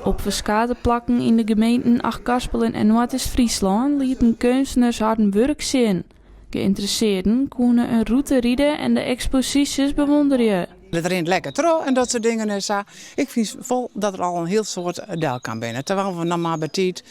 Op verschillende plekken in de gemeenten Achtkarspel en Noord-Friesland lieten kunstenaars hun werk zien. Geïnteresseerden konden een route rijden en de exposities bewonderen. Het rent lekker trouw en dat soort dingen. En zo. Ik vind vol dat er al een heel soort deel kan binnen. Terwijl we normaal betiet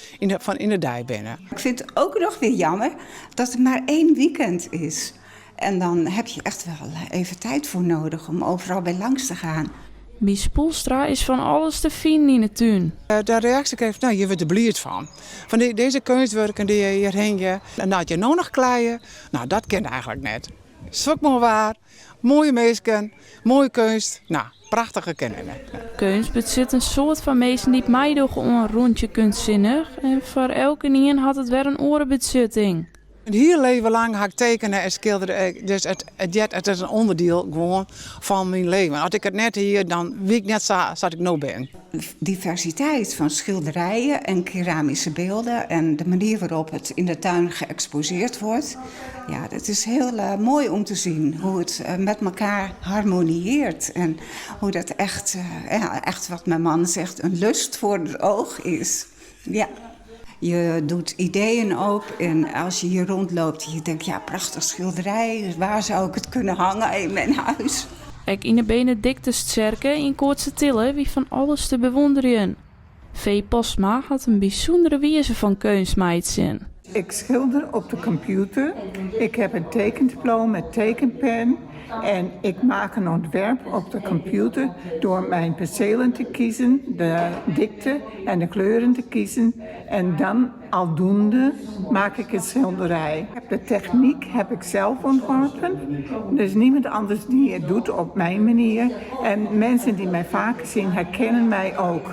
in de dij binnen. Ik vind het ook nog weer jammer dat het maar 1 weekend is. En dan heb je echt wel even tijd voor nodig om overal bij langs te gaan. Bij Spoelstra is van alles te vinden in de tuin. De reactie kreeg, nou, je wordt er blierd van. Van deze kunstwerken die je hier hing je. En dat je nou nog kleien, nou dat kent eigenlijk net. Zoek maar waar, mooie meesken, mooie kunst. Nou, prachtige kenningen. Kunst bezit een soort van mensen die meedogen om een rondje kunstzinnig. En voor elke nien had het weer een orenbezitting. Heel leven lang ga ik tekenen en schilderen. Dus het is een onderdeel gewoon van mijn leven. Als ik het net hier, dan wie ik net zat ik nou ben. Diversiteit van schilderijen en keramische beelden en de manier waarop het in de tuin geëxposeerd wordt. Ja, het is heel mooi om te zien hoe het met elkaar harmonieert. En hoe dat echt wat mijn man zegt, een lust voor het oog is. Ja. Je doet ideeën op en als je hier rondloopt, je denkt, ja, prachtig schilderij. Waar zou ik het kunnen hangen in mijn huis? Ook in de Benedictus-kerken in Koortse-Tille wie van alles te bewonderen. V. Postma had een bijzondere wijze van kunst zien. Ik schilder op de computer. Ik heb een tekendiploma met tekenpen. En ik maak een ontwerp op de computer door mijn percelen te kiezen, de dikte en de kleuren te kiezen. En dan aldoende maak ik een schilderij. De techniek heb ik zelf ontworpen. Er is niemand anders die het doet op mijn manier. En mensen die mij vaker zien herkennen mij ook.